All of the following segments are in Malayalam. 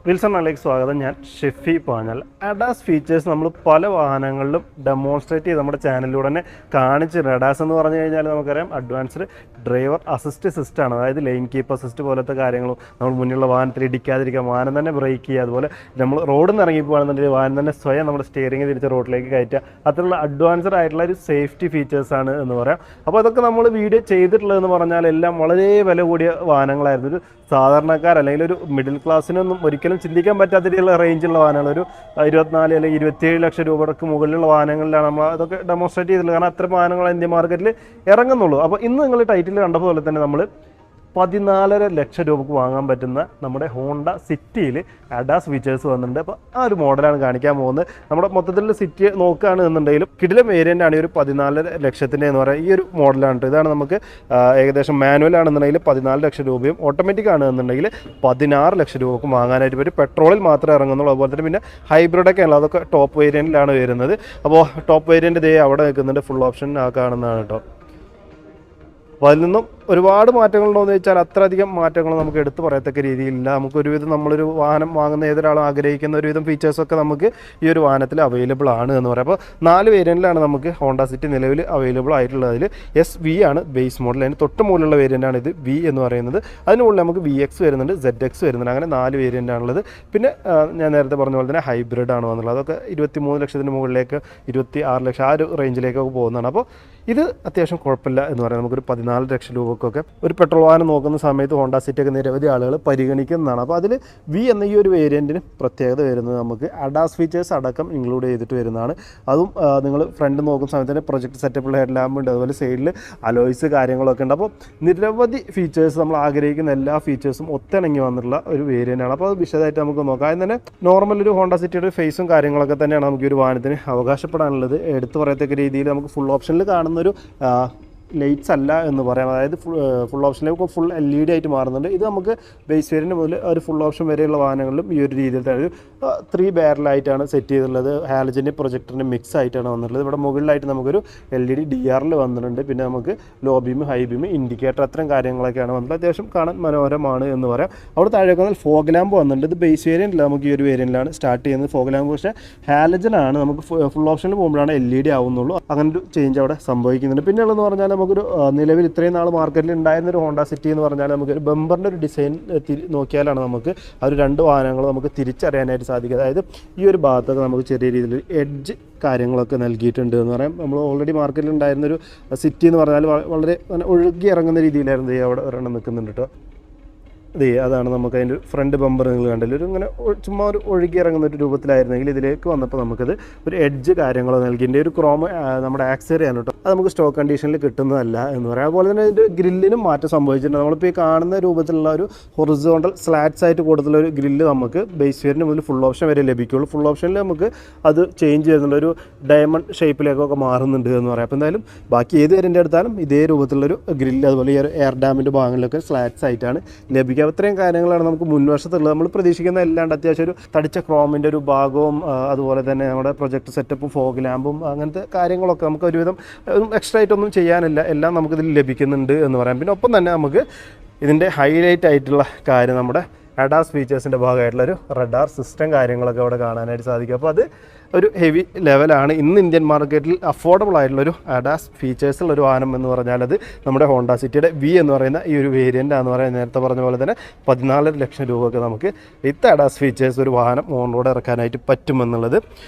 വിൽസണിലേക്ക് സ്വാഗതം. ഞാൻ ഷെഫി പാഞ്ഞാൽ. അഡാസ് ഫീച്ചേഴ്സ് നമ്മൾ പല വാഹനങ്ങളിലും ഡെമോൺസ്ട്രേറ്റ് ചെയ്ത് നമ്മുടെ ചാനലിലൂടെ തന്നെ കാണിച്ചിട്ടുണ്ട്. അഡാസ് എന്ന് പറഞ്ഞു കഴിഞ്ഞാൽ നമുക്കറിയാം അഡ്വാൻസ്ഡ് ഡ്രൈവർ അസിസ്റ്റ് സിസ്റ്റമാണ്. അതായത് ലൈൻ കീപ്പ് അസിസ്റ്റ് പോലത്തെ കാര്യങ്ങളും നമ്മൾ മുന്നിലുള്ള വാഹനത്തിൽ ഇടിക്കാതിരിക്കുക, വാഹനം തന്നെ ബ്രേക്ക് ചെയ്യുക, അതുപോലെ നമ്മൾ റോഡിൽ നിന്ന് ഇറങ്ങിപ്പോകുകയാണെന്നുണ്ടെങ്കിൽ വാഹനം തന്നെ സ്വയം നമ്മുടെ സ്റ്റിയറിംഗ് തിരിച്ച് റോഡിലേക്ക് കയറ്റുക, അത്തരമുള്ള അഡ്വാൻസ്ഡ് ആയിട്ടുള്ള ഒരു സേഫ്റ്റി ഫീച്ചേഴ്സാണ് എന്ന് പറയാം. അപ്പോൾ അതൊക്കെ നമ്മൾ വീഡിയോ ചെയ്തിട്ടുള്ളതെന്ന് പറഞ്ഞാൽ എല്ലാം വളരെ വില കൂടിയ വാഹനങ്ങളായിരുന്നു. ഒരു സാധാരണക്കാർ അല്ലെങ്കിൽ ഒരു മിഡിൽ ക്ലാസ്സിനൊന്നും ഒരിക്കലും ചിന്തിക്കാൻ പറ്റാത്ത രീതിയിലുള്ള റേഞ്ചുള്ള വാഹനങ്ങൾ, ഒരു 24 അല്ലെങ്കിൽ 27 ലക്ഷം രൂപയ്ക്ക് മുകളിലുള്ള വാഹനങ്ങളിലാണ് നമ്മൾ അതൊക്കെ ഡെമോൺസ്ട്രേറ്റ് ചെയ്തിട്ടുള്ളത്. കാരണം അത്ര വാഹനങ്ങൾ ഇന്ത്യൻ മാർക്കറ്റിൽ ഇറങ്ങുന്നുള്ളൂ. അപ്പോൾ ഇന്ന് നിങ്ങൾ ടൈറ്റിൽ കണ്ടപ്പോൾ പോലെ തന്നെ നമ്മൾ 14.5 ലക്ഷം രൂപക്ക് വാങ്ങാൻ പറ്റുന്ന നമ്മുടെ ഹോണ്ട സിറ്റിയിൽ അഡാസ് ഫീച്ചേഴ്സ് വന്നിട്ടുണ്ട്. അപ്പോൾ ആ ഒരു മോഡലാണ് കാണിക്കാൻ പോകുന്നത്. നമ്മുടെ മൊത്തത്തിലുള്ള സിറ്റി നോക്കുകയാണെന്നുണ്ടെങ്കിലും കിടിലം വേരിയൻ്റ് ആണ് ഈ ഒരു 14 ലക്ഷത്തിൻ്റെ എന്ന് പറയുക. ഈ ഒരു മോഡലാണ്. ഇതാണ് നമുക്ക് ഏകദേശം മാനുവൽ ആണെന്നുണ്ടെങ്കിൽ 14 ലക്ഷം രൂപയും ഓട്ടോമാറ്റിക് ആണെന്നുണ്ടെങ്കിൽ 16 ലക്ഷം രൂപക്കും വാങ്ങാനായിട്ട് പറ്റും. പെട്രോളിൽ മാത്രമേ ഇറങ്ങുന്നുള്ളൂ. അതുപോലെ തന്നെ പിന്നെ ഹൈബ്രിഡൊക്കെ ഉള്ളത്, അതൊക്കെ ടോപ്പ് വേരിയൻറ്റിലാണ് വരുന്നത്. അപ്പോൾ ടോപ്പ് വേരിയൻ്റ് ഇതേ അവിടെ നിൽക്കുന്നുണ്ട്, ഫുൾ ഓപ്ഷൻ കാണുന്നതാണ് കേട്ടോ. അപ്പോൾ അതിൽ നിന്നും ഒരുപാട് മാറ്റങ്ങളുണ്ടോ എന്ന് ചോദിച്ചാൽ അത്രയധികം മാറ്റങ്ങൾ നമുക്ക് എടുത്തു പറയത്തക്ക രീതിയിലില്ല. നമുക്കൊരുവിധം നമ്മളൊരു വാഹനം വാങ്ങുന്ന ഏതൊരാളും ആഗ്രഹിക്കുന്ന ഒരുവിധം ഫീച്ചേഴ്സൊക്കെ നമുക്ക് ഈ ഒരു വാഹനത്തിൽ അവൈലബിൾ ആണ് എന്ന് പറയാം. അപ്പോൾ 4 വേരിയൻറ്റിലാണ് നമുക്ക് ഹോണ്ട സിറ്റി നിലവിൽ അവൈലബിൾ ആയിട്ടുള്ളത്. അതിൽ SV ആണ് ബേസ് മോഡൽ, അതിന് തൊട്ട് മുകളിലുള്ള വേരിയൻ്റാണ് ഇത് V എന്ന് പറയുന്നത്. അതിന് മുകളിൽ നമുക്ക് VX വരുന്നുണ്ട്, ZX വരുന്നുണ്ട്. അങ്ങനെ 4 വേരിയൻ്റാണുള്ളത്. പിന്നെ ഞാൻ നേരത്തെ പറഞ്ഞ പോലെ തന്നെ ഹൈബ്രിഡ് ആണ് വന്നുള്ളത്. അതൊക്കെ 23 ലക്ഷത്തിന് മുകളിലേക്ക് 26 ലക്ഷം ആ ഒരു റേഞ്ചിലേക്കൊക്കെ പോകുന്നതാണ്. അപ്പോൾ ഇത് അത്യാവശ്യം കുഴപ്പമില്ല എന്ന് പറയാം. നമുക്കൊരു 14 ലക്ഷം രൂപക്കൊക്കെ ഒരു പെട്രോൾ വാഹനം നോക്കുന്ന സമയത്ത് ഹോണ്ട സിറ്റിയൊക്കെ നിരവധി ആളുകൾ പരിഗണിക്കുന്നതാണ്. അപ്പോൾ അതിൽ V എന്ന ഈ ഒരു വേരിയൻറ്റിന് പ്രത്യേകത വരുന്നത് നമുക്ക് അഡാസ് ഫീച്ചേഴ്സ് അടക്കം ഇൻക്ലൂഡ് ചെയ്തിട്ട് വരുന്നതാണ്. അതും നിങ്ങൾ ഫ്രണ്ട് നോക്കുന്ന സമയത്ത് തന്നെ പ്രൊജക്ട് സെറ്റപ്പുള്ള ഹെഡ് ലാമ്പ് ഉണ്ട്, അതുപോലെ സൈഡിൽ അലോയ്സ് കാര്യങ്ങളൊക്കെ ഉണ്ട്. അപ്പോൾ നിരവധി ഫീച്ചേഴ്സ്, നമ്മൾ ആഗ്രഹിക്കുന്ന എല്ലാ ഫീച്ചേഴ്സും ഒത്തിണങ്ങി വന്നിട്ടുള്ള ഒരു വേരിയൻ്റാണ്. അപ്പോൾ അത് വിശദമായിട്ട് നമുക്ക് നോക്കാം. അതിന് തന്നെ നോർമൽ ഒരു ഹോണ്ട സിറ്റിയുടെ ഫേസും കാര്യങ്ങളൊക്കെ തന്നെയാണ് നമുക്ക് ഈ ഒരു വാഹനത്തിന് അവകാശപ്പെടാനുള്ളത്. എടുത്തു പറയത്തക്ക രീതിയിൽ നമുക്ക് ഫുൾ ഓപ്ഷനിൽ കാണുന്നൊരു ലൈറ്റ്സ് അല്ല എന്ന് പറയാം. അതായത് ഫുൾ ഓപ്ഷനിലേക്ക് ഫുൾ LED ആയിട്ട് മാറുന്നുണ്ട്. ഇത് നമുക്ക് ബേസ് വേരിയൻ്റ് മുതൽ ഒരു ഫുൾ ഓപ്ഷൻ വരെയുള്ള വാഹനങ്ങളിലും ഈ ഒരു രീതിയിൽ തന്നെ ഒരു 3 ബാരലായിട്ടാണ് സെറ്റ് ചെയ്തിട്ടുള്ളത്. ഹാലജൻ്റെ പ്രൊജക്ടറിൻ്റെ മിക്സ് ആയിട്ടാണ് വന്നിട്ടുള്ളത്. ഇവിടെ മുകളിലായിട്ട് നമുക്കൊരു LED DRL വന്നിട്ടുണ്ട്. പിന്നെ നമുക്ക് low beam, high beam, indicator, അത്തരം കാര്യങ്ങളൊക്കെയാണ് വന്നിട്ടുള്ളത്. അത്യാവശ്യം കാണാൻ മനോഹരമാണ് എന്ന് പറയാം. അവിടെ താഴെ വന്നാൽ ഫോഗ് ലാമ്പ് വന്നിട്ടുണ്ട്. ഇത് ബേസ് വേരിയൻ്റില്ല, നമുക്ക് ഈ ഒരു വേരിയൻ്റിലാണ് സ്റ്റാർട്ട് ചെയ്യുന്നത് ഫോഗ് ലാമ്പ്. പക്ഷേ ഹാലജനാണ്. നമുക്ക് ഫുൾ ഓപ്ഷനിൽ പോകുമ്പോഴാണ് LED ആവുന്നുള്ളൂ. അങ്ങനെ ഒരു ചേഞ്ച് അവിടെ സംഭവിക്കുന്നുണ്ട്. പിന്നെയുള്ളതെന്ന് പറഞ്ഞാൽ നമുക്കൊരു നിലവിൽ ഇത്രയും നാൾ മാർക്കറ്റിൽ ഉണ്ടായിരുന്നൊരു ഹോണ്ട സിറ്റി എന്ന് പറഞ്ഞാൽ നമുക്കൊരു ബമ്പറിൻ്റെ ഒരു ഡിസൈൻ നോക്കിയാലാണ് നമുക്ക് ആ ഒരു 2 വാഹനങ്ങൾ നമുക്ക് തിരിച്ചറിയാനായിട്ട് സാധിക്കുക. അതായത് ഈ ഒരു ഭാഗത്തൊക്കെ നമുക്ക് ചെറിയ രീതിയിൽ എഡ്ജ് കാര്യങ്ങളൊക്കെ നൽകിയിട്ടുണ്ട് എന്ന് പറയാം. നമ്മൾ ഓൾറെഡി മാർക്കറ്റിൽ ഉണ്ടായിരുന്നൊരു സിറ്റി എന്ന് പറഞ്ഞാൽ വളരെ ഒഴുകി ഇറങ്ങുന്ന രീതിയിലായിരുന്നു അവിടെ ഒരെണ്ണം നിൽക്കുന്നുണ്ട് കേട്ടോ. അതാണ് നമുക്ക് അതിൻ്റെ ഫ്രണ്ട് ബമ്പർ നിങ്ങൾ കണ്ടില്ല, ഒരു ഇങ്ങനെ ചുമ്മാ ഒരു ഒഴുകി ഇറങ്ങുന്ന ഒരു രൂപത്തിലായിരുന്നെങ്കിൽ ഇതിലേക്ക് വന്നപ്പോൾ നമുക്കത് ഒരു എഡ്ജ് കാര്യങ്ങളോ നൽകിൻ്റെ ഒരു ക്രോം നമ്മുടെ ആക്സറിയാണ് കേട്ടോ. അത് നമുക്ക് സ്റ്റോക്ക് കണ്ടീഷനിൽ കിട്ടുന്നതല്ല എന്ന് പറയാം. അതുപോലെ തന്നെ ഇതിൻ്റെ ഗ്രില്ലിനും മാറ്റം സംഭവിച്ചിട്ടുണ്ട്. നമ്മളിപ്പോൾ ഈ കാണുന്ന രൂപത്തിലുള്ള ഒരു ഹൊറിസോണ്ടൽ സ്ലാറ്റ്സ് ആയിട്ട് കൊടുത്തുള്ള ഒരു ഗ്രില്ല് നമുക്ക് ബേസ് വേരിയൻ്റ് മുതൽ ഫുൾ ഓപ്ഷൻ വരെ ലഭിക്കുകയുള്ളൂ. ഫുൾ ഓപ്ഷനിൽ നമുക്ക് അത് ചേഞ്ച് ചെയ്യുന്നുണ്ട്, ഒരു ഡയമണ്ട് ഷേപ്പിലേക്കൊക്കെ മാറുന്നുണ്ട് എന്ന് പറയാം. അപ്പോൾ എന്തായാലും ബാക്കി ഏത് വേരിയൻ്റ് എടുത്താലും ഇതേ രൂപത്തിലുള്ളൊരു ഗ്രില്ല്, അതുപോലെ ഈ ഒരു എയർ ഡാമിൻ്റെ ഭാഗങ്ങളിലൊക്കെ സ്ലാറ്റ്സ് ആയിട്ടാണ് ലഭിക്കുക. അത്രയും കാര്യങ്ങളാണ് നമുക്ക് മുൻവശത്തുള്ളത്. നമ്മൾ പ്രതീക്ഷിക്കുന്ന എല്ലാണ്ട് അത്യാവശ്യം ഒരു തടിച്ച ക്രോമിൻ്റെ ഒരു ഭാഗവും അതുപോലെ തന്നെ നമ്മുടെ പ്രൊജക്ട് സെറ്റപ്പും ഫോഗ് ലാമ്പും അങ്ങനത്തെ കാര്യങ്ങളൊക്കെ നമുക്ക് ഒരുവിധം എക്സ്ട്രാ ആയിട്ടൊന്നും ചെയ്യാനില്ല, എല്ലാം നമുക്കിതിൽ ലഭിക്കുന്നുണ്ട് എന്ന് പറയാം. പിന്നെ ഒപ്പം തന്നെ നമുക്ക് ഇതിൻ്റെ ഹൈലൈറ്റ് ആയിട്ടുള്ള കാര്യം നമ്മുടെ അഡാസ് ഫീച്ചേഴ്സിൻ്റെ ഭാഗമായിട്ടുള്ളൊരു റഡാർ സിസ്റ്റം കാര്യങ്ങളൊക്കെ അവിടെ കാണാനായിട്ട് സാധിക്കും. അപ്പോൾ അത് ഒരു ഹെവി ലെവലാണ്. ഇന്ന് ഇന്ത്യൻ മാർക്കറ്റിൽ അഫോർഡബിൾ ആയിട്ടുള്ളൊരു അഡാസ് ഫീച്ചേഴ്സുള്ളൊരു വാഹനം എന്ന് പറഞ്ഞാൽ അത് നമ്മുടെ ഹോണ്ട സിറ്റിയുടെ V എന്ന് പറയുന്ന ഈ ഒരു വേരിയൻ്റാന്ന് പറയുന്നത്. നേരത്തെ പറഞ്ഞ പോലെ തന്നെ 14 ലക്ഷം രൂപയ്ക്ക് നമുക്ക് വിത്ത് അഡാസ് ഫീച്ചേഴ്സ് ഒരു വാഹനം ഓൺ റോഡ് ഇറക്കാനായിട്ട് പറ്റുമെന്നുള്ളത്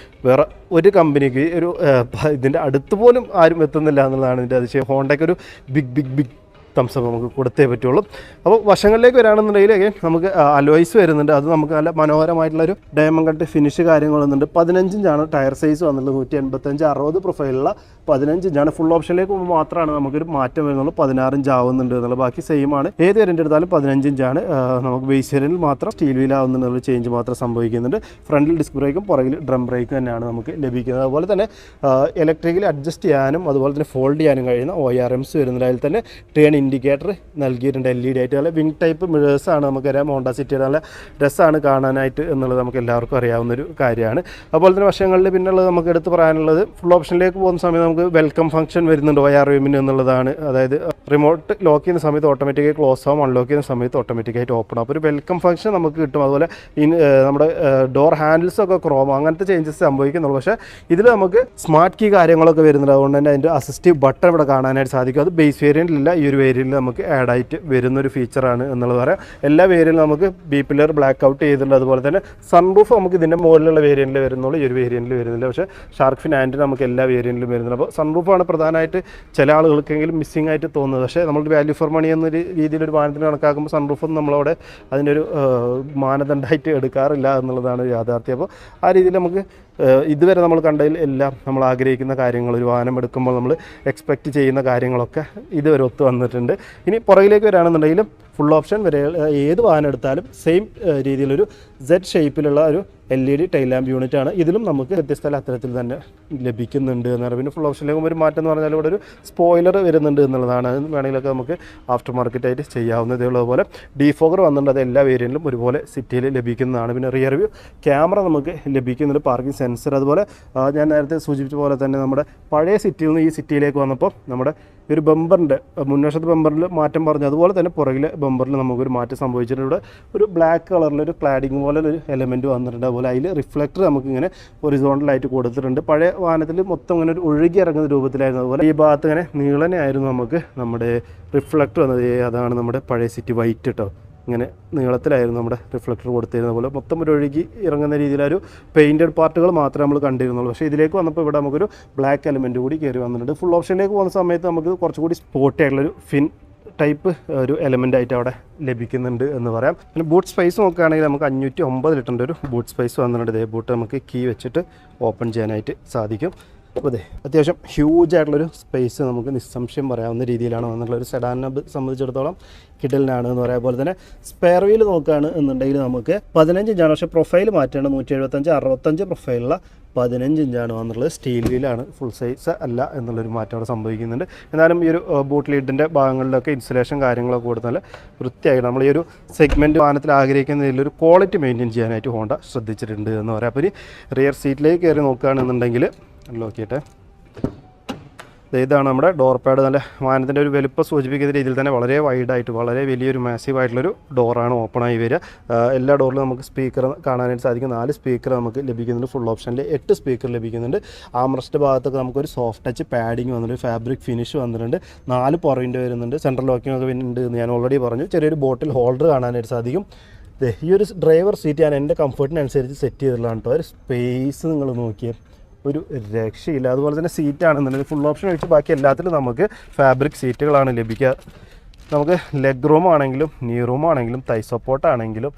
വേറെ ഒരു കമ്പനിക്ക് ഒരു ഇതിൻ്റെ അടുത്ത് പോലും ആരും എത്തുന്നില്ല എന്നുള്ളതാണ് ഇതിൻ്റെ അതിശയം. ഹോണ്ടയ്ക്ക് ഒരു ബിഗ് തംസപ്പ് നമുക്ക് കൊടുത്തേ പറ്റുള്ളൂ. അപ്പോൾ വശങ്ങളിലേക്ക് വരാണെന്നുണ്ടെങ്കിൽ നമുക്ക് അലോയ്സ് വരുന്നുണ്ട്. അത് നമുക്ക് നല്ല മനോഹരമായിട്ടുള്ളൊരു ഡയമണ്ട് കട്ട് ഫിനിഷ് കാര്യങ്ങൾ വന്നിട്ടുണ്ട്. 15 ഇഞ്ചാണ് ടയർ സൈസ് വന്നിട്ടുള്ളത്. 185/60 പ്രൊഫൈലുള്ള 15 ഇഞ്ചാണ്. ഫുൾ ഓപ്ഷനിലേക്ക് പോകുമ്പോൾ മാത്രമാണ് നമുക്കൊരു മാറ്റം വരുന്നുള്ളൂ. 16 ഇഞ്ച് ആവുന്നുണ്ട് എന്നുള്ളത്. ബാക്കി സെയിം ആണ്. ഏത് വേരിയൻ്റ് എടുത്താലും 15 ഇഞ്ചാണ്. നമുക്ക് ബേസ് വേരിയൻറ്റിൽ മാത്രം സ്റ്റീൽ വീൽ ആവുന്നുള്ള ചേഞ്ച് മാത്രം സംഭവിക്കുന്നുണ്ട്. ഫ്രണ്ടിൽ ഡിസ്ക് ബ്രേക്കും പുറകിൽ ഡ്രം ബ്രേക്കും തന്നെയാണ് നമുക്ക് ലഭിക്കുന്നത്. അതുപോലെ തന്നെ ഇലക്ട്രിക്കലി അഡ്ജസ്റ്റ് ചെയ്യാനും അതുപോലെ തന്നെ ഫോൾഡ് ചെയ്യാനും കഴിയുന്ന ORMs വരുന്നുണ്ട്. അതിൽ തന്നെ ടേൺ ഇൻഡിക്കേറ്റർ നൽകിയിട്ടുണ്ട് LED ആയിട്ട്. നല്ല വിങ് ടൈപ്പ് മിറേഴ്സാണ് നമുക്കറിയാം. ഹോണ്ട സിറ്റിയുടെ നല്ല രസമാണ് കാണാനായിട്ട് എന്നുള്ളത് നമുക്ക് എല്ലാവർക്കും അറിയാവുന്നൊരു കാര്യമാണ്. അതുപോലെ തന്നെ വശങ്ങളിൽ പിന്നുള്ളത് നമുക്ക് എടുത്ത് പറയാനുള്ളത് ഫുൾ ഓപ്ഷനിലേക്ക് പോകുന്ന സമയത്ത് നമുക്ക് വെൽക്കം ഫംഗ്ഷൻ വരുന്നുണ്ട് YRVM എന്നുള്ളതാണ്. അതായത് റിമോട്ട് ലോക്ക് ചെയ്യുന്ന സമയത്ത് ഓട്ടോമാറ്റിക്കായി ക്ലോസ് ആവും, അൺലോക്ക് ചെയ്യുന്ന സമയത്ത് ഓട്ടോമാറ്റിക്കായിട്ട് ഓപ്പൺ ആവും. അപ്പോൾ ഒരു വെൽക്കം ഫംഗ്ഷൻ നമുക്ക് കിട്ടും. അതുപോലെ നമ്മുടെ ഡോർ ഹാൻഡിൽസൊക്കെ ക്രോം അങ്ങനത്തെ ചേഞ്ചസ് സംഭവിക്കുന്നുള്ളൂ. പക്ഷേ ഇതിൽ നമുക്ക് സ്മാർട്ട് കീ കാര്യങ്ങളൊക്കെ വരുന്നുണ്ട്. അതുകൊണ്ട് തന്നെ അതിൻ്റെ അസിസ്റ്റീവ് ബട്ടൺ ഇവിടെ കാണാനായിട്ട് സാധിക്കും. അത് ബേസ് വേരിയൻറ്റിലില്ല, ഈ ഒരു വേരിയൻറ്റിൽ നമുക്ക് ആഡ് ആയിട്ട് വരുന്നൊരു ഫീച്ചറാണ് എന്നുള്ളത് പറയാം. എല്ലാ വേരിയൻറ്റിലും നമുക്ക് B-പില്ലർ ബ്ലാക്ക് ഔട്ട് ചെയ്തിട്ടുണ്ട്. അതുപോലെ തന്നെ സൺറൂഫ് നമുക്ക് ഇതിൻ്റെ മുകളിലുള്ള വേരിയൻറ്റിൽ വരുന്നുള്ളൂ, ഈ ഒരു വേരിയൻറ്റിൽ വരുന്നില്ല. പക്ഷേ ഷാർക്ക് ഫിൻ ആൻഡ് നമുക്ക് എല്ലാ വേരിയൻറ്റിലും വരുന്നുണ്ട്. അപ്പോൾ സൺറൂഫാണ് പ്രധാനമായിട്ട് ചില ആളുകൾക്കെങ്കിലും മിസ്സിംഗ് ആയിട്ട് തോന്നുന്നത്. പക്ഷേ നമ്മൾ വാല്യൂ ഫോർ മണി എന്നൊരു രീതിയിലൊരു മാനദണ്ഡം കണക്കാക്കുമ്പോൾ സൺറൂഫൊന്നും നമ്മളവിടെ അതിൻ്റെ ഒരു മാനദണ്ഡമായിട്ട് എടുക്കാറില്ല എന്നുള്ളതാണ് യാഥാർത്ഥ്യം. അപ്പോൾ ആ രീതിയിൽ നമുക്ക് ഇതുവരെ നമ്മൾ കണ്ടതിൽ എല്ലാം നമ്മൾ ആഗ്രഹിക്കുന്ന കാര്യങ്ങൾ, ഒരു വാഹനം എടുക്കുമ്പോൾ നമ്മൾ എക്സ്പെക്റ്റ് ചെയ്യുന്ന കാര്യങ്ങളൊക്കെ ഇതുവരെ ഒത്തു വന്നിട്ടുണ്ട്. ഇനി പുറകിലേക്ക് വരികയാണെന്നുണ്ടെങ്കിലും ഫുൾ ഓപ്ഷൻ വരെ ഏത് വാഹനം എടുത്താലും സെയിം രീതിയിലൊരു Z ഷേപ്പിലുള്ള ഒരു LED ടൈൽ ലാമ്പ് യൂണിറ്റാണ്. ഇതിലും നമുക്ക് വ്യത്യസ്ത അത്തരത്തിൽ തന്നെ ലഭിക്കുന്നുണ്ട് എന്ന് പറയുന്നത്. പിന്നെ ഫുൾ ഓപ്ഷനിലേക്ക് ഒരു മാറ്റം എന്ന് പറഞ്ഞാൽ ഇവിടെ ഒരു സ്പോയിലർ വരുന്നുണ്ട് എന്നുള്ളതാണ്. അത് വേണമെങ്കിലൊക്കെ നമുക്ക് ആഫ്റ്റർ മാർക്കറ്റായിട്ട് ചെയ്യാവുന്നതേ ഉള്ളൂ. അതുപോലെ ഡീഫോഗർ വന്നിട്ടുണ്ട്, അത് എല്ലാ വേരിയൻറ്റിലും ഒരുപോലെ സിറ്റിയിൽ ലഭിക്കുന്നതാണ്. പിന്നെ റിയർ വ്യൂ ക്യാമറ നമുക്ക് ലഭിക്കുന്നുണ്ട്, പാർക്കിംഗ് സെൻസർ. അതുപോലെ ഞാൻ നേരത്തെ സൂചിപ്പിച്ച പോലെ തന്നെ നമ്മുടെ പഴയ സിറ്റിയിൽ നിന്ന് ഈ സിറ്റിയിലേക്ക് വന്നപ്പോൾ നമ്മുടെ ഒരു ബമ്പറിൻ്റെ മുൻവശത്ത് ബമ്പറിൽ മാറ്റം പറഞ്ഞു, അതുപോലെ തന്നെ പുറകിലെ ബമ്പറിൽ നമുക്കൊരു മാറ്റം സംഭവിച്ചിട്ടുണ്ട്. ഇവിടെ ഒരു ബ്ലാക്ക് കളറിലൊരു ക്ലാഡിങ് പോലെ ഒരു എലമെൻറ്റ് വന്നിട്ടുണ്ട്. അതുപോലെ അതിൽ റിഫ്ലക്ടർ നമുക്കിങ്ങനെ ഹൊറിസോണ്ടലായിട്ട് കൊടുത്തിട്ടുണ്ട്. പഴയ വാഹനത്തിൽ മൊത്തം ഇങ്ങനെ ഒരു ഒഴുകി ഇറങ്ങുന്ന രൂപത്തിലായിരുന്നു. അതുപോലെ ഈ ഭാഗത്ത് ഇങ്ങനെ നീളനെയായിരുന്നു നമുക്ക് നമ്മുടെ റിഫ്ലക്ടർ വന്നത്. അതാണ് നമ്മുടെ പഴയ സിറ്റി വൈറ്റ് കേട്ടോ, ഇങ്ങനെ നീളത്തിലായിരുന്നു നമ്മുടെ റിഫ്ലക്ടർ കൊടുത്തിരുന്ന പോലെ മൊത്തം ഒരു ഒഴുകി ഇറങ്ങുന്ന രീതിയിലൊരു പെയിൻറ്റഡ് പാർട്ടുകൾ മാത്രമേ നമ്മൾ കണ്ടിരുന്നുള്ളൂ. പക്ഷേ ഇതിലേക്ക് വന്നപ്പോൾ ഇവിടെ നമുക്കൊരു ബ്ലാക്ക് എലമെൻറ്റ് കൂടി കയറി വന്നിട്ടുണ്ട്. ഫുൾ ഓപ്ഷനിലേക്ക് പോകുന്ന സമയത്ത് നമുക്ക് കുറച്ചുകൂടി സ്പോർട്ടി ആയിട്ടുള്ളൊരു ഫിൻ ടൈപ്പ് ഒരു എലമെൻ്റ് ആയിട്ട് അവിടെ ലഭിക്കുന്നുണ്ട് എന്ന് പറയാം. പിന്നെ ബൂട്ട് സ്പേസ് നോക്കുകയാണെങ്കിൽ നമുക്ക് 509 ലിറ്ററിൻ്റെ ഒരു ബൂട്ട് സ്പേസ് വന്നിട്ടുണ്ട്. ഇതേ ബൂട്ട് നമുക്ക് കീ വെച്ചിട്ട് ഓപ്പൺ ചെയ്യാനായിട്ട് സാധിക്കും. അപ്പോൾ അതെ, അത്യാവശ്യം ഹ്യൂജ് ആയിട്ടുള്ളൊരു സ്പേസ് നമുക്ക് നിസ്സംശയം പറയാവുന്ന രീതിയിലാണ് വന്നിട്ടുള്ള ഒരു സെഡാനെ സംബന്ധിച്ചിടത്തോളം കിഡലിനാണ് എന്ന് പറയാം. അതുപോലെ തന്നെ സ്പെയർ വീൽ നോക്കുകയാണ് എന്നുണ്ടെങ്കിൽ നമുക്ക് 15 ഇഞ്ചാണ്. പക്ഷേ പ്രൊഫൈൽ മാറ്റേണ്ട 175/65 പ്രൊഫൈലുള്ള 15 ഇഞ്ചാണ് വന്നിട്ടുള്ളത്. സ്റ്റീൽ വീലാണ്, ഫുൾ സൈസ് അല്ല എന്നുള്ളൊരു മാറ്റം അവിടെ സംഭവിക്കുന്നുണ്ട്. എന്നാലും ഈ ഒരു ബൂട്ട് ലീഡിൻ്റെ ഭാഗങ്ങളിലൊക്കെ ഇൻസുലേഷൻ കാര്യങ്ങളൊക്കെ കൊടുത്ത് നല്ല വൃത്തിയായിട്ട് നമ്മൾ ഈ ഒരു സെഗ്മെൻറ്റ് വാഹനത്തിൽ ആഗ്രഹിക്കുന്ന രീതിയിലൊരു ക്വാളിറ്റി മെയിൻറ്റെയിൻ ചെയ്യാനായിട്ട് ഹോണ്ട ശ്രദ്ധിച്ചിട്ടുണ്ട് എന്ന് പറയാം. അപ്പോൾ ഈ റിയർ സീറ്റിലേക്ക് കയറി നോക്കുകയാണെന്നുണ്ടെങ്കിൽ നോക്കിയിട്ട് ഇതാണ് നമ്മുടെ ഡോർ പാഡ്. നല്ല വാഹനത്തിൻ്റെ ഒരു വലുപ്പം സൂചിപ്പിക്കുന്ന രീതിയിൽ തന്നെ വളരെ വൈഡായിട്ട് വളരെ വലിയൊരു മാസീവായിട്ടുള്ളൊരു ഡോറാണ് ഓപ്പണായി വരിക. എല്ലാ ഡോറിലും നമുക്ക് സ്പീക്കർ കാണാനായിട്ട് സാധിക്കും. 4 സ്പീക്കർ നമുക്ക് ലഭിക്കുന്നുണ്ട്. ഫുൾ ഓപ്ഷനിൽ 8 സ്പീക്കർ ലഭിക്കുന്നുണ്ട്. ആംറസ്റ്റ് ഭാഗത്തൊക്കെ നമുക്കൊരു സോഫ്റ്റ് ടച്ച് പാഡിങ് വന്നിട്ടുണ്ട്, ഫാബ്രിക് ഫിനിഷ് വന്നിട്ടുണ്ട്. 4 പോയിൻ്റ് വരുന്നുണ്ട്. സെൻട്രൽ ലോക്കിംഗ് ഒക്കെ ഉണ്ട് എന്ന് ഞാൻ ഓൾറെഡി പറഞ്ഞു. ചെറിയൊരു ബോട്ടിൽ ഹോൾഡർ കാണാനായിട്ട് സാധിക്കും. ഈ ഒരു ഡ്രൈവർ സീറ്റ് ഞാൻ എൻ്റെ കംഫർട്ടിനനുസരിച്ച് സെറ്റ് ചെയ്തിട്ടുള്ളതാണ് കേട്ടോ. ഒരു സ്പേസ് നിങ്ങൾ നോക്കിയാൽ ഒരു രക്ഷയില്ല. അതുപോലെ തന്നെ സീറ്റാണെന്നുണ്ടെങ്കിൽ ഫുൾ ഓപ്ഷൻ ഒഴിച്ച് ബാക്കി എല്ലാത്തിലും നമുക്ക് ഫാബ്രിക് സീറ്റുകളാണ് ലഭിക്കുക. നമുക്ക് ലെഗ് റൂം ആണെങ്കിലും നീ റൂം ആണെങ്കിലും തൈ സപ്പോർട്ടാണെങ്കിലും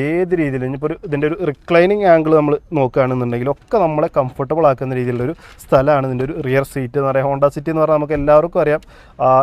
ഏത് രീതിയിലും ഇനിയിപ്പോൾ ഇതിൻ്റെ ഒരു റിക്ലൈനിങ് ആംഗിൾ നമ്മൾ നോക്കുകയാണെന്നുണ്ടെങ്കിൽ ഒക്കെ നമ്മളെ കംഫർട്ടബിൾ ആക്കുന്ന രീതിയിലുള്ളൊരു സ്ഥലമാണ് ഇതിൻ്റെ ഒരു റിയർ സീറ്റ് എന്ന് പറയുക. ഹോണ്ട സിറ്റി എന്ന് പറഞ്ഞാൽ നമുക്ക് എല്ലാവർക്കും അറിയാം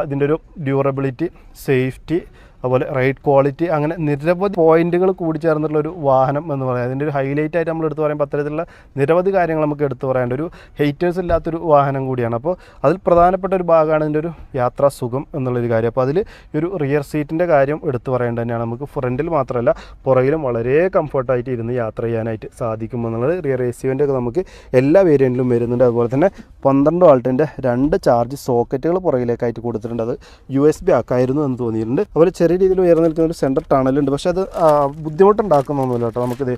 ഇതിൻ്റെ ഒരു ഡ്യൂറബിലിറ്റി, സേഫ്റ്റി, അതുപോലെ റൈഡ് ക്വാളിറ്റി, അങ്ങനെ നിരവധി പോയിന്റുകൾ കൂടിച്ചേർന്നിട്ടുള്ള ഒരു വാഹനം എന്ന് പറയാം. അതിൻ്റെ ഒരു ഹൈലൈറ്റ് ആയിട്ട് നമ്മൾ എടുത്ത് പറയുമ്പോൾ അത്തരത്തിലുള്ള നിരവധി കാര്യങ്ങൾ നമുക്ക് എടുത്തു പറയാനുണ്ട്. ഒരു ഹെയ്റ്റേഴ്സ് ഇല്ലാത്തൊരു വാഹനം കൂടിയാണ്. അപ്പോൾ അതിൽ പ്രധാനപ്പെട്ട ഒരു ഭാഗമാണ് ഇതിൻ്റെ ഒരു യാത്രാ സുഖം എന്നുള്ളൊരു കാര്യം. അപ്പോൾ അതിൽ ഒരു റിയർ സീറ്റിൻ്റെ കാര്യം എടുത്തു പറയേണ്ടത് തന്നെയാണ്. നമുക്ക് ഫ്രണ്ടിൽ മാത്രമല്ല പുറകിലും വളരെ കംഫർട്ടായിട്ട് ഇരുന്ന് യാത്ര ചെയ്യാനായിട്ട് സാധിക്കും എന്നുള്ളത്. റിയർ AC ഒക്കെ നമുക്ക് എല്ലാ വേരിയൻറ്റിലും വരുന്നുണ്ട്. അതുപോലെ തന്നെ 12 വാൾട്ടിൻ്റെ 2 ചാർജ് സോക്കറ്റുകൾ പുറകിലേക്കായിട്ട് കൊടുത്തിട്ടുണ്ട്. അത് USB ആക്കായിരുന്നു എന്ന് തോന്നിയിട്ടുണ്ട്. അതുപോലെ ചെറിയ രീതിയിൽ ഉയർന്നു നിൽക്കുന്ന ഒരു സെൻറ്റർ ടണലുണ്ട്. പക്ഷേ അത് ബുദ്ധിമുട്ടുണ്ടാക്കുന്നൊന്നുമില്ല കേട്ടോ. നമുക്കിത്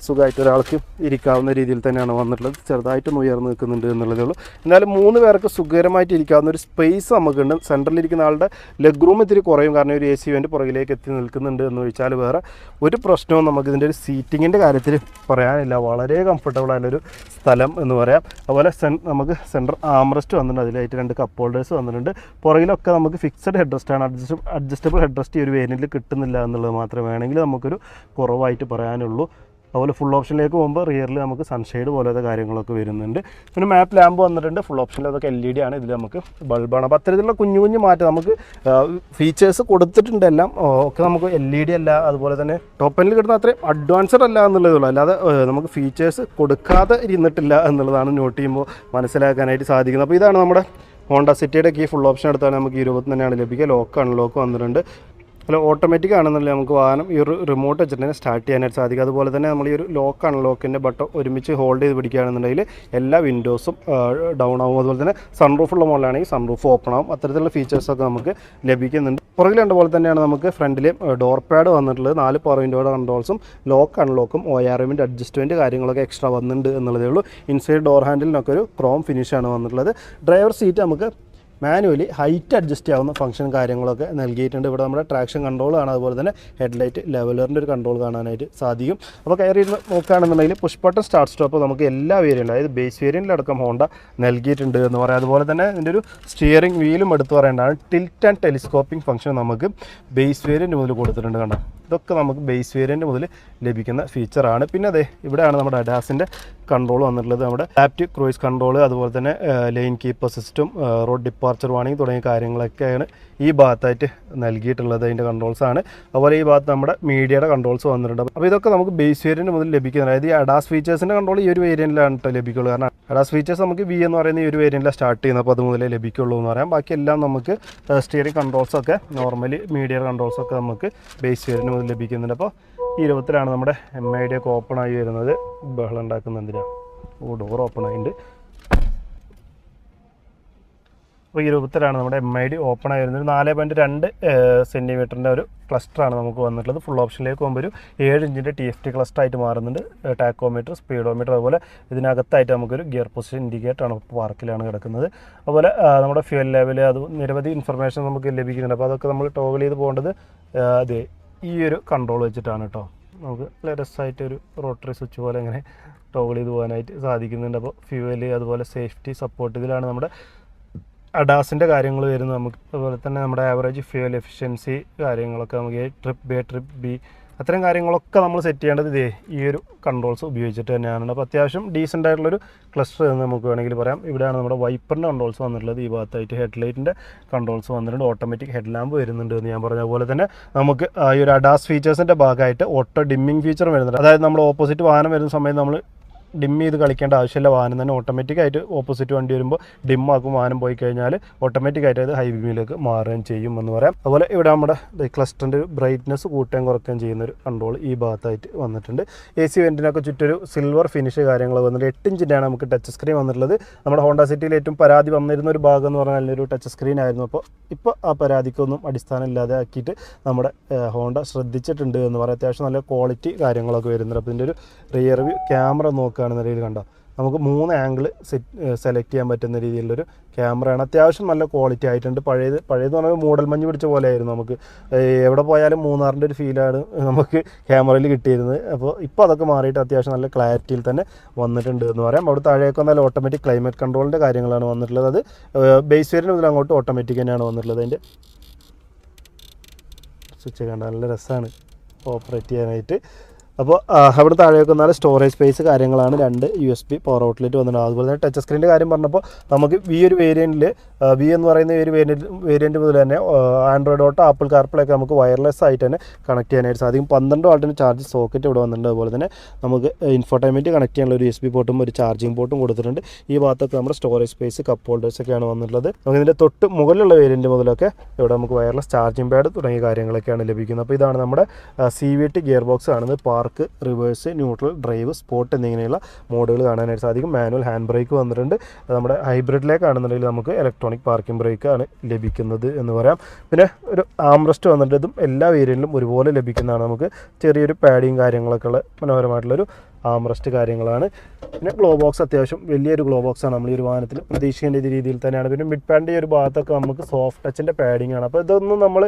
സുഖമായിട്ട് ഒരാൾക്ക് ഇരിക്കാവുന്ന രീതിയിൽ തന്നെയാണ് വന്നിട്ടുള്ളത്. ചെറുതായിട്ടൊന്ന് ഉയർന്നു നിൽക്കുന്നുണ്ട് എന്നുള്ളതേ ഉള്ളൂ. എന്നാലും 3 പേർക്ക് സുഖകരമായിട്ട് ഇരിക്കാവുന്ന ഒരു സ്പേസ് നമുക്കുണ്ട്. സെൻറ്ററിലിരിക്കുന്ന ആളുടെ ലെഗ് റൂം ഇത്തിരി കുറയും, കാരണം ഒരു AC വെൻ്റ് പുറകിലേക്ക് എത്തി നിൽക്കുന്നുണ്ട് എന്ന് ചോദിച്ചാൽ വേറെ ഒരു പ്രശ്നവും നമുക്കിതിൻ്റെ ഒരു സീറ്റിങ്ങിൻ്റെ കാര്യത്തിൽ പറയാനില്ല. വളരെ കംഫർട്ടബിൾ ആയൊരു സ്ഥലം എന്ന് പറയാം. അതുപോലെ നമുക്ക് സെൻറ്റർ ആംറസ്റ്റ് വന്നിട്ടുണ്ട്. അതിലായിട്ട് 2 കപ്പ് ഹോൾഡേഴ്സ് വന്നിട്ടുണ്ട്. പുറകിലൊക്കെ നമുക്ക് ഫിക്സഡ് ഹെഡ് റെസ്റ്റാണ്. അഡ്ജസ്റ്റബിൾ ഹെഡ് റെസ്റ്റ് ഈ ഒരു വേരിയൻറ്റിൽ കിട്ടുന്നില്ല എന്നുള്ളത് മാത്രമേ വേണമെങ്കിൽ നമുക്കൊരു കുറവായിട്ട് പറയാനുള്ളൂ. അതുപോലെ ഫുൾ ഓപ്ഷനിലേക്ക് പോകുമ്പോൾ റിയറിൽ നമുക്ക് സൺഷെയ്ഡ് പോലത്തെ കാര്യങ്ങളൊക്കെ വരുന്നുണ്ട്. പിന്നെ മാപ്പ് ലാമ്പ് വന്നിട്ടുണ്ട്. ഫുൾ ഓപ്ഷനിൽ അതൊക്കെ LED ആണ്. ഇതിൽ നമുക്ക് ബൾബാണ്. അപ്പോൾ അത്തരത്തിലുള്ള കുഞ്ഞു കുഞ്ഞു മാറ്റം നമുക്ക് ഫീച്ചേഴ്സ് കൊടുത്തിട്ടുണ്ട്. എല്ലാം ഒക്കെ നമുക്ക് LED അല്ല, അതുപോലെ തന്നെ ടോപ്പ് എൻഡിൽ കിട്ടുന്ന അത്രയും അഡ്വാൻസ്ഡ് അല്ല എന്നുള്ളതേ ഉള്ളൂ. അല്ലാതെ നമുക്ക് ഫീച്ചേഴ്സ് കൊടുക്കാതെ ഇരുന്നിട്ടില്ല എന്നുള്ളതാണ് നോട്ട് ചെയ്യുമ്പോൾ മനസ്സിലാക്കാനായിട്ട് സാധിക്കുന്നത്. അപ്പോൾ ഇതാണ് നമ്മുടെ ഹോണ്ട സിറ്റിയുടെ കീ ഫുൾ ഓപ്ഷൻ എടുത്താൽ നമുക്ക് 20 തന്നെയാണ് ലഭിക്കുക. ലോക്ക് അൺലോക്ക് വന്നിട്ടുണ്ട്. അല്ല ഓട്ടോമാറ്റിക് ആണെന്നുണ്ടെങ്കിൽ നമുക്ക് വാഹനം ഈ ഒരു റിമോട്ട് വെച്ചിട്ട് തന്നെ സ്റ്റാർട്ട് ചെയ്യാനായിട്ട് സാധിക്കും. അതുപോലെ തന്നെ നമ്മൾ ഈ ഒരു ലോക്ക് അൺലോക്കിൻ്റെ ബട്ടൺ ഒരുമിച്ച് ഹോൾഡ് ചെയ്ത് പിടിക്കുകയാണെന്നുണ്ടെങ്കിൽ എല്ലാ വിൻഡോസും ഡൗൺ ആവും. അതുപോലെ തന്നെ സൺറൂഫുള്ള മോഡലാണെങ്കിൽ സൺറൂഫ് ഓപ്പൺ ആവും. അത്തരത്തിലുള്ള ഫീച്ചേഴ്സൊക്കെ നമുക്ക് ലഭിക്കുന്നുണ്ട്. പുറകിൽ അതുപോലെ തന്നെയാണ് നമുക്ക് ഫ്രണ്ടിൽ ഡോർ പാഡ് വന്നിട്ടുള്ളത്. 4 പവർ വിൻഡോയുടെ കൺട്രോൾസും ലോക്ക് അൺലോക്കും ORMൻ്റെ അഡ്ജസ്റ്റ്മെൻറ്റ് കാര്യങ്ങളൊക്കെ എക്സ്ട്രാ വന്നിട്ടുണ്ട് എന്നുള്ളതേ ഉള്ളൂ. ഇൻസൈഡ് ഡോർ ഹാൻഡിലിനൊക്കെ ഒരു ക്രോം ഫിനിഷാണ് വന്നിട്ടുള്ളത്. ഡ്രൈവർ സീറ്റ് നമുക്ക് മാനുവലി ഹൈറ്റ് അഡ്ജസ്റ്റ് ആവുന്ന ഫംഗ്ഷൻ കാര്യങ്ങളൊക്കെ നൽകിയിട്ടുണ്ട്. ഇവിടെ നമ്മുടെ ട്രാക്ഷൻ കൺട്രോൾ ആണ്, അതുപോലെ തന്നെ ഹെഡ്ലൈറ്റ് ലെവലറിൻ്റെ ഒരു കൺട്രോൾ കാണാനായിട്ട് സാധിക്കും. അപ്പോൾ കയറി നോക്കുകയാണെന്നുണ്ടെങ്കിൽ പുഷ് ബട്ടൺ സ്റ്റാർട്ട് സ്റ്റോപ്പ് നമുക്ക് എല്ലാ വേരിയൻ്റ്, അതായത് ബേസ് വേരിയൻറ്റിലടക്കം ഹോണ്ട നൽകിയിട്ടുണ്ട് എന്ന് പറയാം. അതുപോലെ തന്നെ ഇതിൻ്റെ ഒരു സ്റ്റിയറിംഗ് വീലും എടുത്ത് പറയേണ്ടതാണ്. ടിൽറ്റ് ആൻഡ് ടെലിസ്കോപ്പിംഗ് ഫംഗ്ഷൻ നമുക്ക് ബേസ് വേരിയൻറ്റ് മുതൽ കൊടുത്തിട്ടുണ്ട്. കണ്ടോ, ഇതൊക്കെ നമുക്ക് ബേസ് വേരിയൻറ്റ് മുതൽ ലഭിക്കുന്ന ഫീച്ചറാണ്. പിന്നെ അതെ ഇവിടെയാണ് നമ്മുടെ അഡാസിൻ്റെ കൺട്രോൾ വന്നിട്ടുള്ളത്. നമ്മുടെ ആപ്റ്റീവ് ക്രൂയിസ് കൺട്രോൾ, അതുപോലെ തന്നെ lane keeper system, road departure warning തുടങ്ങിയ കാര്യങ്ങളൊക്കെയാണ് ഈ ഭാഗത്തായിട്ട് നൽകിയിട്ടുള്ളത്. അതിൻ്റെ കൺട്രോൾസാണ്. അതുപോലെ ഈ ഭാഗത്ത് നമ്മുടെ മീഡിയയുടെ കൺട്രോൾസ് വന്നിട്ടുണ്ട്. അപ്പോൾ ഇതൊക്കെ നമുക്ക് ബേസ് വേരിയൻറ്റ് മുതൽ ലഭിക്കുന്നത്. അതായത് ഈ അഡാസ് ഫീച്ചേഴ്സിൻ്റെ കൺട്രോൾ ഈ ഒരു വേരിയൻറ്റിലാണ് കേട്ടോ ലഭിക്കുള്ളൂ. കാരണം അഡാസ് ഫീച്ചേഴ്സ് നമുക്ക് V എന്ന് പറയുന്ന ഈ ഒരു വേരിയൻറ്റിലാണ് സ്റ്റാർട്ട് ചെയ്യുന്നത്. അപ്പോൾ അത് മുതലേ ലഭിക്കുള്ളൂ എന്ന് പറയാം. ബാക്കിയെല്ലാം നമുക്ക് സ്റ്റിയറിംഗ് കൺട്രോൾസൊക്കെ നോർമലി മീഡിയയുടെ കൺട്രോൾസൊക്കെ നമുക്ക് ബേസ് വേരിയൻറ്റ് മുതൽ ലഭിക്കുന്നുണ്ട്. അപ്പോൾ 20-ലാണ് നമ്മുടെ MID ഒക്കെ ഓപ്പൺ ആയി വരുന്നത്. ബഹളം ഉണ്ടാക്കുന്നതിനാണ്. ഡോർ ഓപ്പൺ ആയിട്ടുണ്ട്. അപ്പോൾ 20-ലാണ് നമ്മുടെ MID ഓപ്പൺ ആയി വരുന്നത്. 4.2 സെൻറ്റിമീറ്ററിൻ്റെ ഒരു ക്ലസ്റ്ററാണ് നമുക്ക് വന്നിട്ടുള്ളത്. ഫുൾ ഓപ്ഷനിലേക്ക് പോകുമ്പോൾ ഒരു 7 ഇഞ്ചിൻ്റെ TFT ക്ലസ്റ്ററായിട്ട് മാറുന്നുണ്ട്. ടാക്കോമീറ്റർ, സ്പീഡോമീറ്റർ, അതുപോലെ ഇതിനകത്തായിട്ട് നമുക്കൊരു ഗിയർ പൊസിഷൻ ഇൻഡിക്കേറ്ററാണ് പാർക്കിലാണ് കിടക്കുന്നത്. അതുപോലെ നമ്മുടെ ഫ്യൂൽ ലെവൽ, അത് നിരവധി ഇൻഫർമേഷൻ നമുക്ക് ലഭിക്കുന്നുണ്ട്. അപ്പോൾ അതൊക്കെ നമ്മൾ ടോഗിൾ ചെയ്ത് പോകേണ്ടത് അതെ ഈ ഒരു കൺട്രോൾ വെച്ചിട്ടാണ് കേട്ടോ. നമുക്ക് രസമായിട്ടൊരു റോട്ടറി സ്വിച്ച് പോലെ ഇങ്ങനെ ടോഗിൾ ചെയ്ത് പോകാനായിട്ട് സാധിക്കുന്നുണ്ട്. അപ്പോൾ ഫ്യൂവൽ, അതുപോലെ സേഫ്റ്റി സപ്പോർട്ട്, ഇതിലാണ് നമ്മുടെ അഡാസിൻ്റെ കാര്യങ്ങൾ വരുന്നത്. നമുക്ക് അതുപോലെ തന്നെ നമ്മുടെ ആവറേജ് ഫ്യൂവൽ എഫിഷ്യൻസി കാര്യങ്ങളൊക്കെ നമുക്ക് ട്രിപ്പ് ബി അത്തരം കാര്യങ്ങളൊക്കെ നമ്മൾ സെറ്റ് ചെയ്യേണ്ടത് ഇതേ ഈ ഒരു കൺട്രോൾസ് ഉപയോഗിച്ചിട്ട് തന്നെയാണ്. അപ്പോൾ അത്യാവശ്യം ഡീസൻ്റ് ആയിട്ടുള്ളൊരു ക്ലസ്റ്റർ എന്ന് നമുക്ക് വേണമെങ്കിൽ പറയാം. ഇവിടെയാണ് നമ്മുടെ വൈപ്പറിൻ്റെ കൺട്രോൾസ് വന്നിട്ടുള്ളത്. ഈ ഭാഗത്തായിട്ട് ഹെഡ്ലൈറ്റിൻ്റെ കൺട്രോൾസ് വന്നിട്ടുണ്ട്. ഓട്ടോമാറ്റിക് ഹെഡ് ലാമ്പ് വരുന്നുണ്ട് എന്ന് ഞാൻ പറഞ്ഞ പോലെ തന്നെ നമുക്ക് ഈ ഒരു അഡാസ് ഫീച്ചേഴ്സിൻ്റെ ഭാഗമായിട്ട് ഓട്ടോ ഡിമ്മിങ് ഫീച്ചർ വരുന്നുണ്ട്. അതായത് നമ്മൾ ഓപ്പോസിറ്റ് വാഹനം വരുന്ന സമയത്ത് നമ്മൾ ഡിം ചെയ്ത് കളിക്കേണ്ട ആവശ്യമില്ല. വാഹനം തന്നെ ഓട്ടോമാറ്റിക്കായിട്ട് ഓപ്പോസിറ്റ് വണ്ടി വരുമ്പോൾ ഡിമ്മാക്കും. വാഹനം പോയി കഴിഞ്ഞാൽ ഓട്ടോമാറ്റിക്കായിട്ട് അത് ഹൈ ബീമിലേക്ക് മാറുകയും ചെയ്യും എന്ന് പറയാം. അതുപോലെ ഇവിടെ നമ്മുടെ ക്ലസ്റ്ററിൻ്റെ ബ്രൈറ്റ്നസ് കൂട്ടുകയും കുറയ്ക്കുകയും ചെയ്യുന്നൊരു കൺട്രോൾ ഈ ഭാഗത്തായിട്ട് വന്നിട്ടുണ്ട്. AC വെൻറ്റിനൊക്കെ ചുറ്റൊരു സിൽവർ ഫിനിഷ് കാര്യങ്ങൾ വന്നിട്ട് 8 ഇഞ്ചിൻ്റെയാണ് നമുക്ക് ടച്ച് സ്ക്രീൻ വന്നിട്ടുള്ളത്. നമ്മുടെ ഹോണ്ട സിറ്റിയിൽ ഏറ്റവും പരാതി വന്നിരുന്ന ഒരു ഭാഗം എന്ന് പറഞ്ഞാൽ ഒരു ടച്ച് സ്ക്രീൻ ആയിരുന്നു. അപ്പോൾ ഇപ്പോൾ ആ പരാതിക്കൊന്നും അടിസ്ഥാനം ഇല്ലാതെ ആക്കിയിട്ട് നമ്മുടെ ഹോണ്ട ശ്രദ്ധിച്ചിട്ടുണ്ട് എന്ന് പറയാം. അത്യാവശ്യം നല്ല ക്വാളിറ്റി കാര്യങ്ങളൊക്കെ വരുന്നുണ്ട്. അപ്പോൾ ഇതിൻ്റെ ഒരു റിയർ വ്യൂ ക്യാമറ നോക്കുകയാണെന്ന രീതിയിൽ കണ്ടോ, നമുക്ക് 3 ആംഗിൾ സെലക്ട് ചെയ്യാൻ പറ്റുന്ന രീതിയിലുള്ളൊരു ക്യാമറയാണ്. അത്യാവശ്യം നല്ല ക്വാളിറ്റി ആയിട്ടുണ്ട്. പഴയത് പറഞ്ഞാൽ മൂടൽ മഞ്ഞ് പിടിച്ച പോലെ ആയിരുന്നു. നമുക്ക് എവിടെ പോയാലും മൂന്നാറിൻ്റെ ഒരു ഫീലാണ് നമുക്ക് ക്യാമറയിൽ കിട്ടിയിരുന്നത്. അപ്പോൾ ഇപ്പോൾ അതൊക്കെ മാറിയിട്ട് അത്യാവശ്യം നല്ല ക്ലാരിറ്റിയിൽ തന്നെ വന്നിട്ടുണ്ട് എന്ന് പറയാം. അവിടെ താഴേക്ക് വന്നാൽ ഓട്ടോമാറ്റിക് ക്ലൈമറ്റ് കൺട്രോളിൻ്റെ കാര്യങ്ങളാണ് വന്നിട്ടുള്ളത്. അത് ബേസ് വേരിയൻറ്റ് മുതൽ അങ്ങോട്ട് ഓട്ടോമാറ്റിക് തന്നെയാണ് വന്നിട്ടുള്ളത്. അതിൻ്റെ സ്വിച്ച് കണ്ട നല്ല രസമാണ് ഓപ്പറേറ്റ് ചെയ്യാനായിട്ട്. അപ്പോൾ അവിടെ താഴേക്ക് വന്നാൽ സ്റ്റോറേജ് സ്പേസ് കാര്യങ്ങളാണ്. 2 USB പവർ ഔട്ട്ലെറ്റ് വന്നിട്ടുണ്ട്. അതുപോലെ തന്നെ ടച്ച് സ്ക്രീൻ്റെ കാര്യം പറഞ്ഞപ്പോൾ നമുക്ക് ഈ ഒരു വേരിയൻറ്റിൽ V എന്ന് പറയുന്ന ഈ ഒരു വേരിയൻറ്റ് മുതൽ തന്നെ ആൻഡ്രോയിഡ് ഓട്ടോ, ആപ്പിൾ കാർപ്ലേ ഒക്കെ നമുക്ക് വയർലെസ് ആയിട്ട് തന്നെ കണക്ട് ചെയ്യാനായിട്ട് സാധിക്കും. 12 വാട്ടിന് ചാർജ് സോക്കറ്റ് ഇവിടെ വന്നിട്ടുണ്ട്. അതുപോലെ തന്നെ നമുക്ക് ഇൻഫോർടൈൻമെൻറ്റ് കണക്ട് ചെയ്യാനുള്ള ഒരു USB പോർട്ടും ഒരു ചാർജിങ് പോർട്ടും കൊടുത്തിട്ടുണ്ട്. ഈ ഭാഗത്തൊക്കെ നമ്മുടെ സ്റ്റോറേജ് സ്പേസ്, കപ്പ് ഹോൾഡേഴ്സ് ഒക്കെയാണ് വന്നിട്ടുള്ളത്. നമുക്ക് ഇതിൻ്റെ തൊട്ട് മുകളിലുള്ള വേരിയൻറ്റ് മുതലൊക്കെ ഇവിടെ നമുക്ക് വയർലെസ് ചാർജിങ് പാഡ് തുടങ്ങിയ കാര്യങ്ങളൊക്കെയാണ് ലഭിക്കുന്നത്. അപ്പോൾ ഇതാണ് നമ്മുടെ CVT ഗിയർ ബോക്സ് കാണുന്നത്. Park, reverse, neutral, drive, sport എന്നിങ്ങനെയുള്ള മോഡുകൾ കാണാനായിട്ട് സാധിക്കും. മാനുവൽ ഹാൻഡ് ബ്രേക്ക് വന്നിട്ടുണ്ട്. നമ്മുടെ ഹൈബ്രിഡിലേക്കാണെന്നുണ്ടെങ്കിൽ നമുക്ക് ഇലക്ട്രോണിക് പാർക്കിംഗ് ബ്രേക്കാണ് ലഭിക്കുന്നത് എന്ന് പറയാം. പിന്നെ ഒരു ആംറസ്റ്റ് വന്നിട്ട് ഇതും എല്ലാ വേരിയൻറ്റിലും ഒരുപോലെ ലഭിക്കുന്നതാണ്. നമുക്ക് ചെറിയൊരു പാഡിങ് കാര്യങ്ങളൊക്കെ ഉള്ള മനോഹരമായിട്ടുള്ളൊരു ആംറസ്റ്റ് കാര്യങ്ങളാണ്. പിന്നെ ഗ്ലോ ബോക്സ് അത്യാവശ്യം വലിയൊരു ഗ്ലോ ബോക്സാണ് നമ്മൾ ഈ ഒരു വാഹനത്തിൽ പ്രതീക്ഷിക്കേണ്ട രീതിയിൽ തന്നെയാണ്. പിന്നെ മിഡ് പാഡിൻ്റെ ഈ ഒരു ഭാഗത്തൊക്കെ നമുക്ക് സോഫ്റ്റ് ടച്ചിൻ്റെ പാഡിംഗ് ആണ്. അപ്പോൾ ഇതൊന്നും നമ്മൾ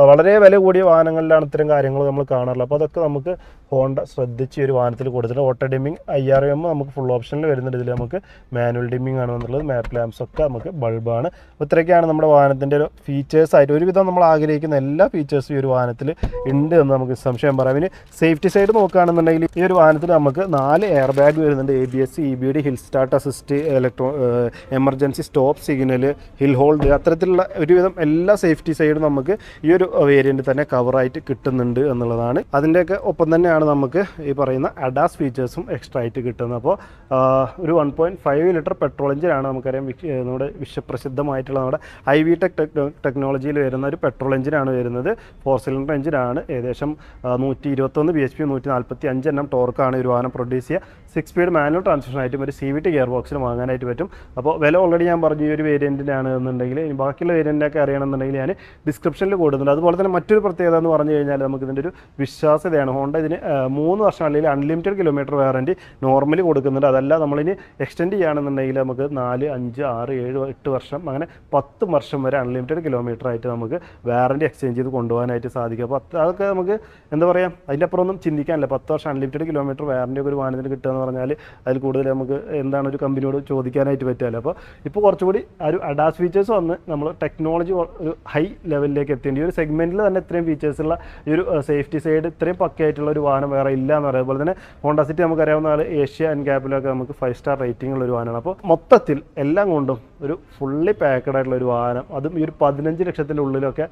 വളരെ വില കൂടിയ വാഹനങ്ങളിലാണ് ഇത്തരം കാര്യങ്ങൾ നമ്മൾ കാണാറുള്ളത്. അപ്പോൾ അതൊക്കെ നമുക്ക് ഹോണ്ട ശ്രദ്ധിച്ച് ഈ ഒരു വാഹനത്തിൽ കൊടുത്തിട്ടുണ്ട്. ഓട്ടോ ഡിമ്മിങ് IRM നമുക്ക് ഫുൾ ഓപ്ഷനിൽ വരുന്നുണ്ട്. ഇതിൽ നമുക്ക് മാനുവൽ ഡിമ്മിങ് ആണ് വന്നുള്ളത്. മാപ്പ് ലാംപ്സ് ഒക്കെ നമുക്ക് ബൾബാണ്. അപ്പോൾ ഇത്രയൊക്കെയാണ് നമ്മുടെ വാഹനത്തിൻ്റെ ഒരു ഫീച്ചേഴ്സായിട്ട്. ഒരുവിധം നമ്മൾ ആഗ്രഹിക്കുന്ന എല്ലാ ഫീച്ചേഴ്സും ഈ ഒരു വാഹനത്തിൽ ഉണ്ട് എന്ന് നമുക്ക് സംശയം പറയാം. ഇനി സേഫ്റ്റി സൈഡ് നോക്കുകയാണെന്നുണ്ടെങ്കിൽ ഈ ഒരു വാഹനത്തിൽ നമുക്ക് 4 എയർ ബാഗ് വരുന്നുണ്ട്. ABS, EBD, hill start assist, emergency stop signal, hill hold, അത്തരത്തിലുള്ള ഒരുവിധം എല്ലാ സേഫ്റ്റി സൈഡും നമുക്ക് ഈ ഒരു വേരിയൻറ്റ് തന്നെ കവറായിട്ട് കിട്ടുന്നുണ്ട് എന്നുള്ളതാണ്. അതിൻ്റെയൊക്കെ ഒപ്പം തന്നെയാണ് നമുക്ക് ഈ പറയുന്ന ADAS ഫീച്ചേഴ്സും എക്സ്ട്രാ ആയിട്ട് കിട്ടുന്നത്. അപ്പോൾ ഒരു 1.5 ലിറ്റർ പെട്രോൾ എഞ്ചിനാണ് നമുക്കറിയാം നമ്മുടെ വിശ്വപ്രസിദ്ധമായിട്ടുള്ള നമ്മുടെ IVTEC ടെക്നോളജിയിൽ വരുന്ന ഒരു പെട്രോൾ എഞ്ചിനാണ് വരുന്നത്. 4 സിലിണ്ടർ എഞ്ചിനാണ്. ഏകദേശം 121 bhp 145 Nm ടോർക്കാണ് ഒരു വാഹനം പ്രൊഡ്യൂസ് ചെയ്യുക. 6 സ്പീഡ് മാനുവൽ ട്രാൻസ്മിഷൻ ആയിട്ടും ഒരു CVT ഗിയർ ബോക്സിൽ വാങ്ങാനായിട്ട് പറ്റും. അപ്പോൾ വില ഓൾറെഡി ഞാൻ പറഞ്ഞു ഈ ഒരു വേരിയൻറ്റിനാണ് എന്നുണ്ടെങ്കിൽ, ബാക്കിയുള്ള വേരിയൻറ്റിനൊക്കെ അറിയണമെന്നുണ്ടെങ്കിൽ ഞാൻ ഡിസ്ക്രിപ്ഷനിൽ കൊടുക്കുന്നുണ്ട്. അതുപോലെ തന്നെ മറ്റൊരു പ്രത്യേകത എന്ന് പറഞ്ഞു കഴിഞ്ഞാൽ നമുക്ക് ഇതിൻ്റെ ഒരു വിശ്വാസ്യതയാണ്. ഹോണ്ട ഇതിന് 3 വർഷം അല്ലെങ്കിൽ അൺലിമിറ്റഡ് കിലോമീറ്റർ വാറൻറ്റി നോർമലി കൊടുക്കുന്നുണ്ട്. അതല്ല നമ്മളിനി എക്സ്റ്റെൻഡ് ചെയ്യുകയാണെന്നുണ്ടെങ്കിൽ നമുക്ക് 4, 5, 6, 7, 8 വർഷം അങ്ങനെ 10 വർഷം വരെ അൺലിമിറ്റഡ് കിലോമീറ്റർ ആയിട്ട് നമുക്ക് വാറൻറ്റി എക്സ്ചേഞ്ച് ചെയ്ത് കൊണ്ടുപോകാനായിട്ട് സാധിക്കും. അപ്പോൾ അതൊക്കെ നമുക്ക് എന്താ പറയുക, അതിൻ്റെ അപ്പുറം ഒന്നും ചിന്തിക്കാനില്ല. 10 വർഷം അൺലിമിറ്റഡ് കിലോമീറ്റർ വാറൻറ്റി ഒക്കെ ഒരു വാഹനത്തിന് കിട്ടുക എന്ന് പറഞ്ഞാൽ അതിൽ കൂടുതൽ നമുക്ക് എന്താണ് ഒരു കമ്പനിയോട് ചോദിക്കാനായിട്ട് പറ്റുമല്ലോ. അപ്പോൾ ഇപ്പോൾ കുറച്ചുകൂടി ഒരു ADAS ഫീച്ചേഴ്സ് വന്ന് നമ്മൾ ടെക്നോളജി ഒരു ഹൈ ലെവലിലേക്ക് എത്തേണ്ടി ഈ ഒരു സെഗ്മെൻറ്റിൽ തന്നെ ഇത്രയും ഫീച്ചേഴ്സുള്ള ഈ ഒരു സേഫ്റ്റി സൈഡ് ഇത്രയും പക്കയായിട്ടുള്ള ഒരു വാഹനം വേറെ ഇല്ല എന്ന് പറയുന്നത്. അതുപോലെ തന്നെ ഹോണ്ട സിറ്റി നമുക്കറിയാവുന്ന ഏഷ്യ NCAP-ലൊക്കെ നമുക്ക് 5 സ്റ്റാർ റേറ്റിംഗ് ഉള്ള ഒരു വാഹനമാണ്. അപ്പോൾ മൊത്തത്തിൽ എല്ലാം കൊണ്ടും ഒരു ഫുള്ളി പാക്കഡ് ആയിട്ടുള്ള ഒരു വാഹനം, അതും ഈ ഒരു 15 ലക്ഷത്തിൻ്റെ ഉള്ളിലൊക്കെ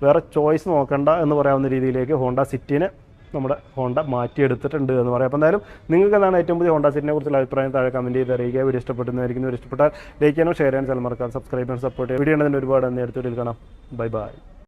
വേറെ ചോയ്സ് നോക്കണ്ട എന്ന് പറയാവുന്ന രീതിയിലേക്ക് ഹോണ്ട സിറ്റിനെ നമ്മുടെ ഹോണ്ട മാറ്റിയെടുത്തിട്ടുണ്ട് എന്ന് പറയാം. അപ്പോൾ എന്തായാലും നിങ്ങൾക്ക് എന്താണ് ഏറ്റവും പുതിയ ഹോണ്ട സിറ്റിനെ കുറിച്ചുള്ള അഭിപ്രായം താഴെ കമൻറ്റ് ചെയ്ത് അറിയിക്കുക. വീഡിയോ ഇഷ്ടപ്പെട്ടുന്നതായിരിക്കും. ഇഷ്ടപ്പെട്ടാൽ ലൈക്ക് ചെയ്യാനോ ഷെയർ ചെയ്യാനോ ചാനൽ മറക്കാൻ സബ്സ്ക്രൈബ് ചെയ്യാൻ സപ്പോർട്ട് ചെയ്യുക. വീഡിയോ ആണെങ്കിൽ ഒരുപാട് നന്ദി. അടുത്ത വീഡിയോയിൽ കാണാം. Bye bye.